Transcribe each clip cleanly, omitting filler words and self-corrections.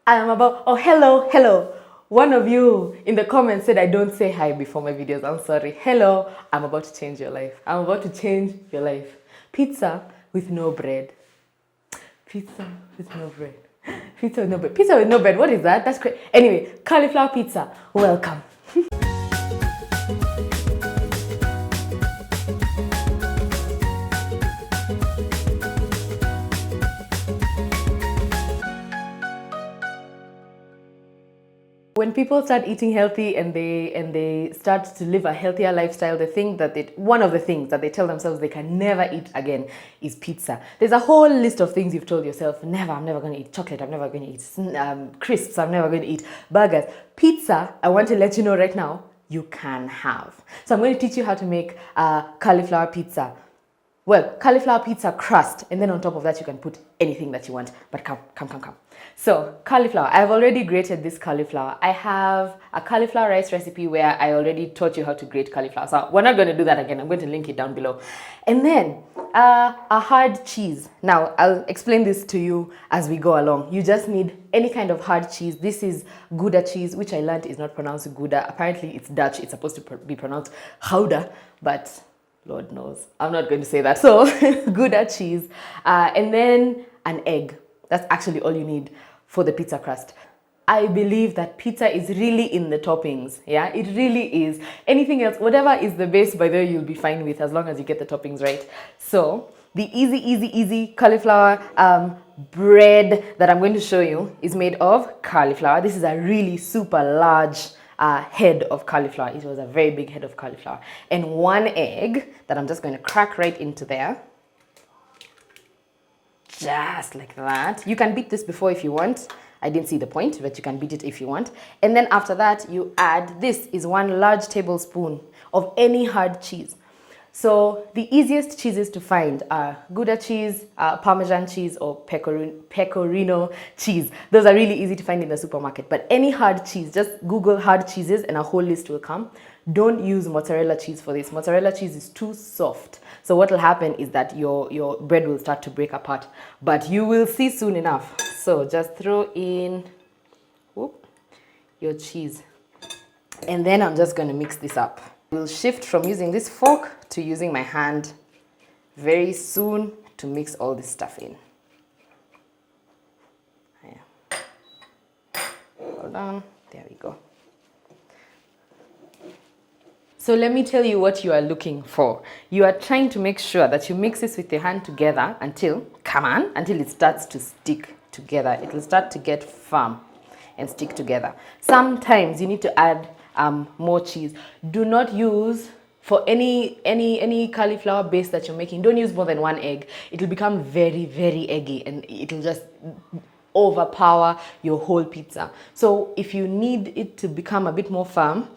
I am about, oh, hello. One of you in the comments said I don't say hi before my videos. I'm sorry. Hello, I'm about to change your life. I'm about to change your life. Pizza with no bread. Pizza with no bread. Pizza with no bread. Pizza with no bread. What is that? That's great. Anyway, cauliflower pizza. Welcome. When people start eating healthy and they start to live a healthier lifestyle, one of the things that they tell themselves they can never eat again is pizza. There's a whole list of things you've told yourself, I'm never going to eat chocolate, I'm never going to eat crisps, I'm never going to eat burgers. Pizza, I want to let you know right now, you can have. So I'm going to teach you how to make cauliflower pizza. Well, cauliflower pizza crust, and then on top of that you can put anything that you want. But come. So, cauliflower. I've already grated this cauliflower. I have a cauliflower rice recipe where I already taught you how to grate cauliflower. So, we're not going to do that again. I'm going to link it down below. And then, a hard cheese. Now, I'll explain this to you as we go along. You just need any kind of hard cheese. This is Gouda cheese, which I learned is not pronounced Gouda. Apparently, it's Dutch. It's supposed to be pronounced Gouda, but Lord knows, I'm not going to say that. So, Gouda cheese, and then an egg. That's actually all you need for the pizza crust. I believe that pizza is really in the toppings. Yeah, it really is. Anything else, whatever is the base, by the way, you'll be fine with as long as you get the toppings right. So, the easy cauliflower bread that I'm going to show you is made of cauliflower. This is a really super large head of cauliflower. It was a very big head of cauliflower. And one egg that I'm just going to crack right into there. Just like that. You can beat this before if you want. I didn't see the point, but you can beat it if you want. And then after that, you add, this is 1 large tablespoon of any hard cheese. So the easiest cheeses to find are Gouda cheese, Parmesan cheese, or pecorino cheese. Those are really easy to find in the supermarket. But any hard cheese, just Google hard cheeses and a whole list will come. Don't use mozzarella cheese for this. Mozzarella cheese is too soft. So what will happen is that your bread will start to break apart. But you will see soon enough. So just throw in your cheese. And then I'm just going to mix this up. We'll shift from using this fork to using my hand very soon to mix all this stuff in. Hold on. There we go. So let me tell you what you are looking for. You are trying to make sure that you mix this with your hand together until it starts to stick together. It will start to get firm and stick together. Sometimes you need to add more cheese. Do not use, for any cauliflower base that you're making, don't use more than 1 egg. It will become very, very eggy and it will just overpower your whole pizza. So if you need it to become a bit more firm,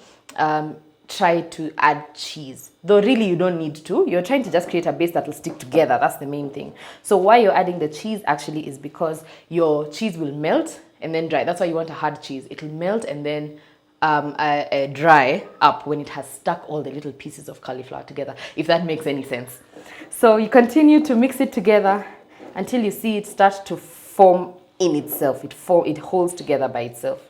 try to add cheese. Though really you don't need to. You're trying to just create a base that will stick together. That's the main thing. So why you're adding the cheese actually is because your cheese will melt and then dry. That's why you want a hard cheese. It will melt and then dry up when it has stuck all the little pieces of cauliflower together, if that makes any sense. So you continue to mix it together until you see it start to form in itself. It holds together by itself.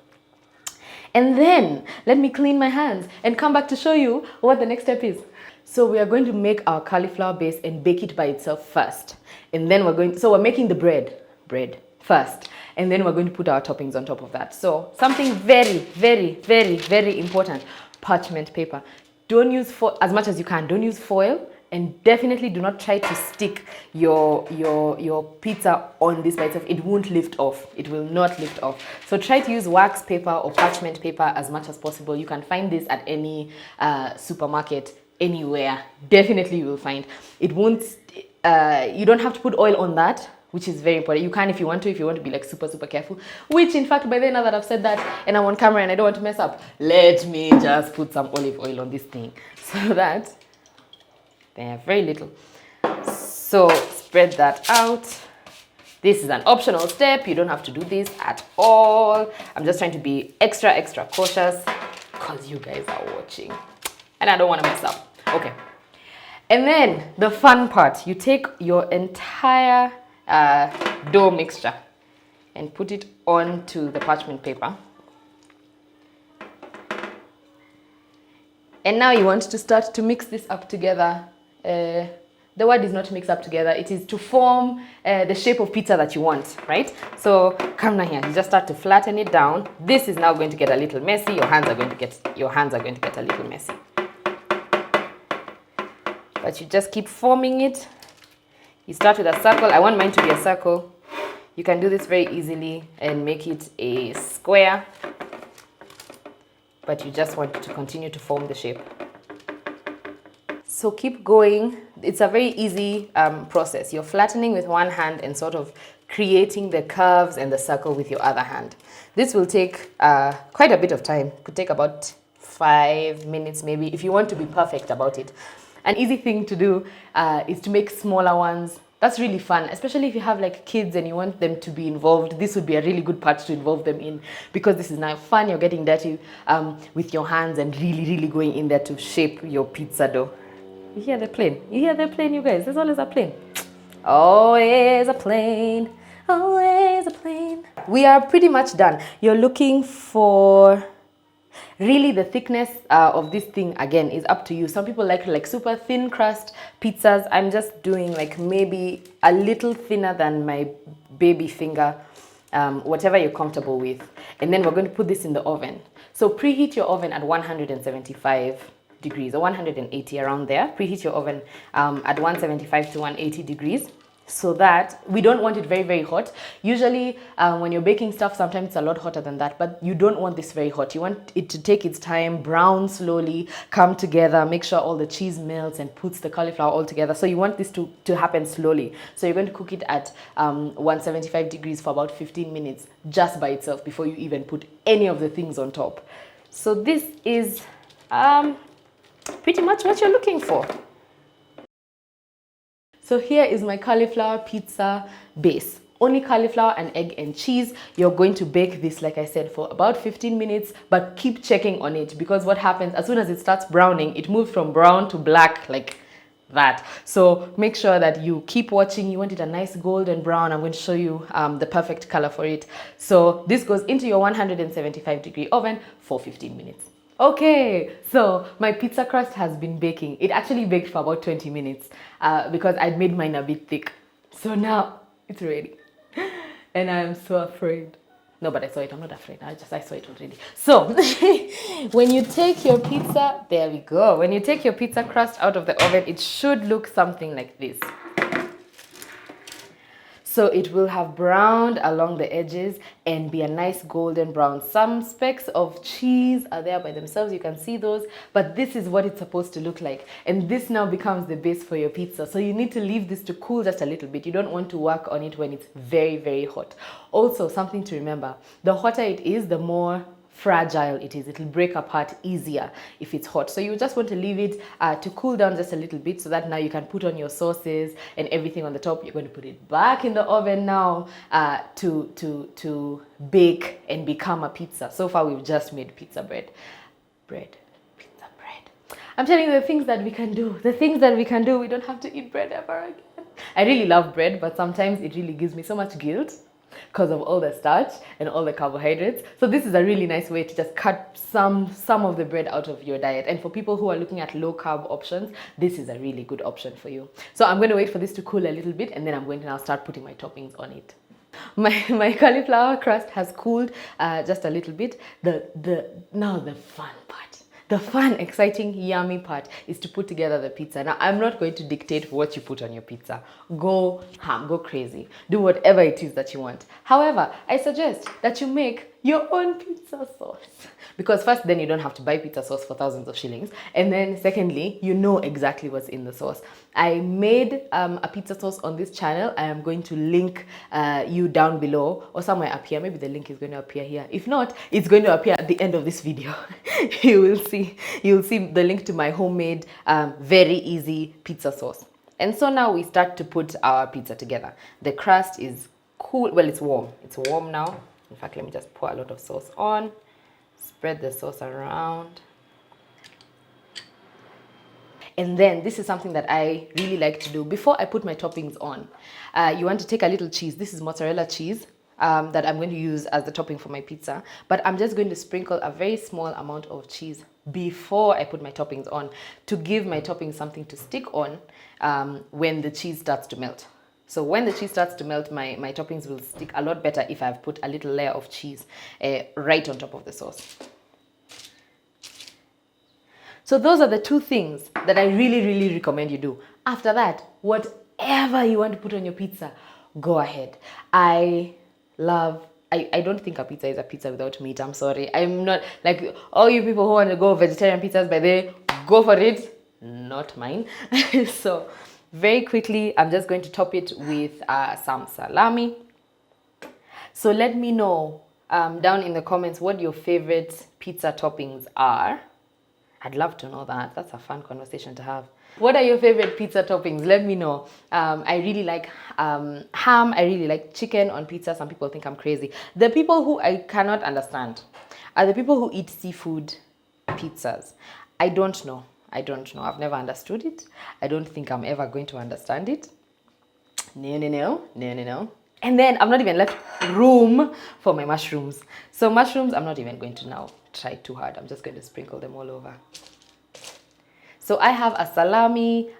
And then let me clean my hands and come back to show you what the next step is. So we are going to make our cauliflower base and bake it by itself first. And then we're making the bread first. And then we're going to put our toppings on top of that. So something very, very, very, very important, parchment paper. Don't use foil as much as you can. Don't use foil. And definitely do not try to stick your pizza on this by itself. It won't lift off. It will not lift off. So try to use wax paper or parchment paper as much as possible. You can find this at any supermarket, anywhere. Definitely you will find. It won't, you don't have to put oil on that, which is very important. You can if you want to be like super, super careful. Which in fact, by then, now that I've said that and I'm on camera and I don't want to mess up, let me just put some olive oil on this thing so that they have very little. So spread that out. This is an optional step. You don't have to do this at all. I'm just trying to be extra, extra cautious because you guys are watching and I don't want to mess up. Okay. And then the fun part, you take your entire dough mixture and put it onto the parchment paper. And now you want to start to mix this up together. The word is not to mix up together, it is to form the shape of pizza that you want, right? So come down here, you just start to flatten it down. This is now going to get a little messy. Your hands are going to get a little messy. But you just keep forming it. You start with a circle. I want mine to be a circle. You can do this very easily and make it a square, but you just want to continue to form the shape. So keep going. It's a very easy process. You're flattening with one hand and sort of creating the curves and the circle with your other hand. This will take quite a bit of time. It could take about 5 minutes maybe if you want to be perfect about it. An easy thing to do is to make smaller ones. That's really fun, especially if you have like kids and you want them to be involved. This would be a really good part to involve them in, because this is now fun. You're getting dirty with your hands and really going in there to shape your pizza dough. You hear the plane? You hear the plane, you guys? There's always a plane. Always a plane. Always a plane. We are pretty much done. You're looking for... Really, the thickness of this thing, again, is up to you. Some people like super thin crust pizzas. I'm just doing like maybe a little thinner than my baby finger, whatever you're comfortable with. And then we're going to put this in the oven. So preheat your oven at 175 degrees or 180, around there. Preheat your oven at 175 to 180 degrees. So that we don't want it very hot. Usually when you're baking stuff, sometimes it's a lot hotter than that, but you don't want this very hot. You want it to take its time, brown slowly, come together, make sure all the cheese melts and puts the cauliflower all together. So you want this to happen slowly. So you're going to cook it at 175 degrees for about 15 minutes just by itself before you even put any of the things on top. So this is pretty much what you're looking for. So here is my cauliflower pizza base. Only cauliflower and egg and cheese. You're going to bake this, like I said, for about 15 minutes, but keep checking on it, because what happens as soon as it starts browning, it moves from brown to black like that. So make sure that you keep watching. You want it a nice golden brown. I'm going to show you the perfect color for it. So this goes into your 175-degree oven for 15 minutes. Okay, so my pizza crust has been baking. It actually baked for about 20 minutes because I'd made mine a bit thick. So now it's ready. And I am so afraid. No, but I saw it. I'm not afraid. I saw it already. So when you take your pizza, there we go. When you take your pizza crust out of the oven, it should look something like this. So it will have browned along the edges and be a nice golden brown. Some specks of cheese are there by themselves. You can see those, but this is what it's supposed to look like. And this now becomes the base for your pizza. So you need to leave this to cool just a little bit. You don't want to work on it when it's very hot. Also, something to remember, the hotter it is, the more fragile it is. It'll break apart easier if it's hot. So you just want to leave it to cool down just a little bit, so that now you can put on your sauces and everything on the top. You're going to put it back in the oven now to bake and become a pizza. So far we've just made pizza bread. Pizza bread. I'm telling you the things that we can do. The things that we can do. We don't have to eat bread ever again. I really love bread, but sometimes it really gives me so much guilt because of all the starch and all the carbohydrates. So this is a really nice way to just cut some of the bread out of your diet. And for people who are looking at low carb options, this is a really good option for you. So I'm going to wait for this to cool a little bit, and then I'm going to now start putting my toppings on it. My cauliflower crust has cooled just a little bit. Now the fun part. The fun, exciting, yummy part is to put together the pizza. Now, I'm not going to dictate what you put on your pizza. Go ham, go crazy. Do whatever it is that you want. However, I suggest that you make your own pizza sauce. Because first, then you don't have to buy pizza sauce for thousands of shillings. And then secondly, you know exactly what's in the sauce. I made a pizza sauce on this channel. I am going to link you down below or somewhere up here. Maybe the link is going to appear here. If not, it's going to appear at the end of this video. You'll see the link to my homemade, very easy pizza sauce. And so now we start to put our pizza together. The crust is cool. Well, it's warm. It's warm now. In fact, let me just pour a lot of sauce on. Spread the sauce around. And then this is something that I really like to do before I put my toppings on. You want to take a little cheese. This is mozzarella cheese. that I'm going to use as the topping for my pizza, but I'm just going to sprinkle a very small amount of cheese before I put my toppings on to give my toppings something to stick on when the cheese starts to melt. So when the cheese starts to melt, my toppings will stick a lot better if I've put a little layer of cheese right on top of the sauce. So those are the two things that I really, really recommend you do. After that, whatever you want to put on your pizza, go ahead. I don't think a pizza is a pizza without meat. I'm sorry. I'm not like all you people who want to go vegetarian pizzas, by the go for it. Not mine. So very quickly, I'm just going to top it with some salami. So let me know down in the comments what your favorite pizza toppings are. I'd love to know that. That's a fun conversation to have. What are your favorite pizza toppings? Let me know. I really like ham. I really like chicken on pizza. Some people think I'm crazy. The people who I cannot understand are the people who eat seafood pizzas. I don't know. I've never understood it. I don't think I'm ever going to understand it. No. And then I've not even left room for my mushrooms. So mushrooms, I'm not even going to now try too hard. I'm just going to sprinkle them all over. So I have a salami,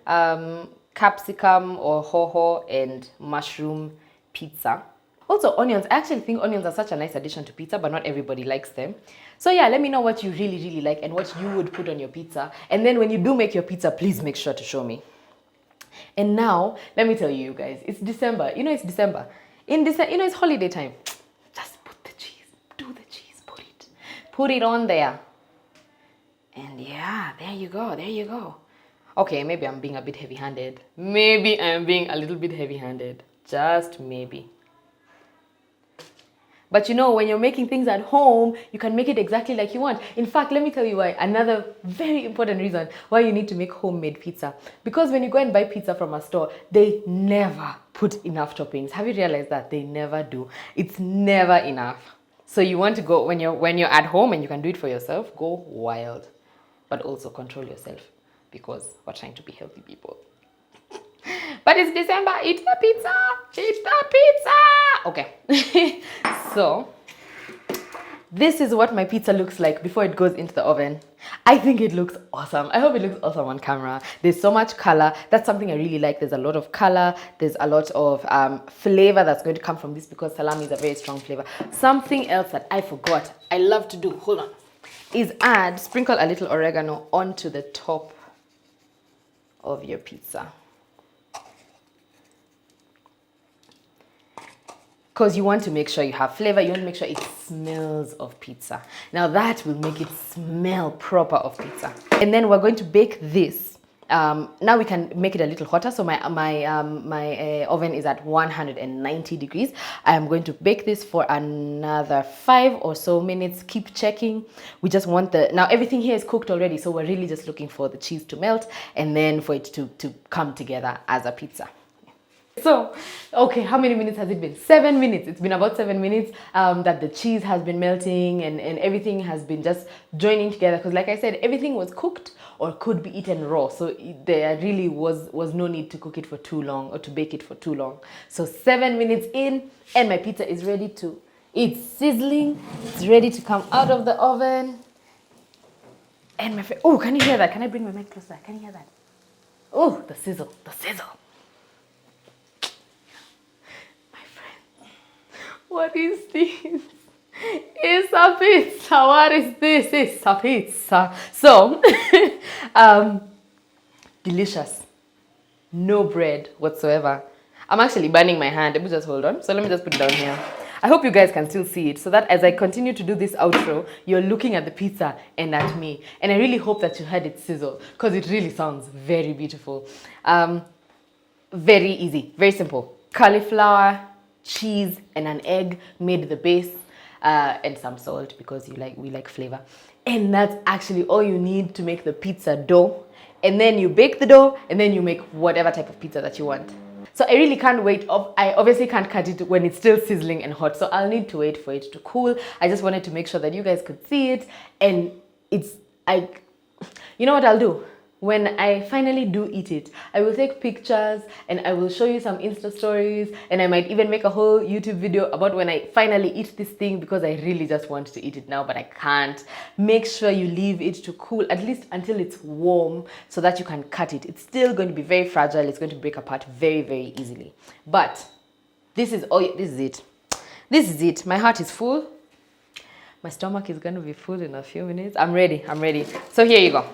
capsicum or hoho and mushroom pizza. Also onions. I actually think onions are such a nice addition to pizza, but not everybody likes them. So yeah, let me know what you really, really like and what you would put on your pizza. And then when you do make your pizza, please make sure to show me. And now, let me tell you guys, it's December. You know it's December. In December, you know it's holiday time. Just put the cheese, do the cheese, put it on there. And yeah, there you go. Okay, maybe I'm being a bit heavy-handed. Maybe I'm being a little bit heavy-handed. Just maybe. But you know, when you're making things at home, you can make it exactly like you want. In fact, let me tell you why. Another very important reason why you need to make homemade pizza. Because when you go and buy pizza from a store, they never put enough toppings. Have you realized that? They never do. It's never enough. So you want to go, when you're at home and you can do it for yourself, go wild. But also control yourself, because we're trying to be healthy people. But it's December, eat the pizza, Okay, so this is what my pizza looks like before it goes into the oven. I think it looks awesome. I hope it looks awesome on camera. There's so much color. That's something I really like. There's a lot of color. There's a lot of flavor that's going to come from this because salami is a very strong flavor. Something else that I forgot, I love to do, hold on, is sprinkle a little oregano onto the top of your pizza. Because you want to make sure you have flavor, you want to make sure it smells of pizza. Now that will make it smell proper of pizza. And then we're going to bake this. Now we can make it a little hotter. So my oven is at 190 degrees. I am going to bake this for another 5 or so minutes. Keep checking. We just want now everything here is cooked already. So we're really just looking for the cheese to melt and then for it to come together as a pizza. So, okay, how many minutes has it been? 7 minutes. It's been about 7 minutes that the cheese has been melting and everything has been just joining together. Because like I said, everything was cooked or could be eaten raw. So there really was no need to cook it for too long or to bake it for too long. So 7 minutes in and my pizza is ready to, it's sizzling. It's ready to come out of the oven. And my oh, can you hear that? Can I bring my mic closer? Can you hear that? Oh, the sizzle, the sizzle. What is this? It's a pizza. What is this? It's a pizza. So, delicious. No bread whatsoever. I'm actually burning my hand. Let me just hold on. So let me just put it down here. I hope you guys can still see it so that as I continue to do this outro, you're looking at the pizza and at me. And I really hope that you heard it sizzle because it really sounds very beautiful. Very easy, very simple. Cauliflower, cheese and an egg made the base, and some salt because we like flavor. And that's actually all you need to make the pizza dough. And then you bake the dough and then you make whatever type of pizza that you want. So I really can't wait. I obviously can't cut it when it's still sizzling and hot. So I'll need to wait for it to cool. I just wanted to make sure that you guys could see it. And you know what I'll do? when I finally do eat it, I will take pictures and I will show you some Insta stories, and I might even make a whole YouTube video about when I finally eat this thing, because I really just want to eat it now, but I can't. Make sure you leave it to cool at least until it's warm so that you can cut it. It's still going to be very fragile. It's going to break apart very, very easily. But this is it. This is it. My heart is full. My stomach is going to be full in a few minutes. I'm ready. So here you go.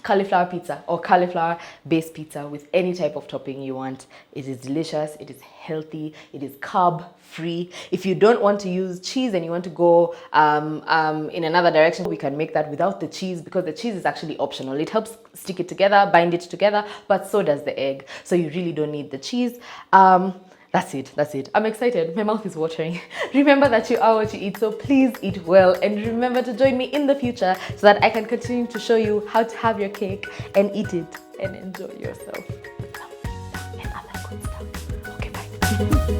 Cauliflower pizza or cauliflower based pizza with any type of topping you want. It is delicious, it is healthy, it is carb free. If you don't want to use cheese and you want to go in another direction, we can make that without the cheese, because the cheese is actually optional. It helps stick it together, bind it together, but so does the egg. So you really don't need the cheese. That's it. I'm excited. My mouth is watering. Remember that you are what you eat, so please eat well. And remember to join me in the future so that I can continue to show you how to have your cake and eat it and enjoy yourself. And other good stuff. Okay, bye.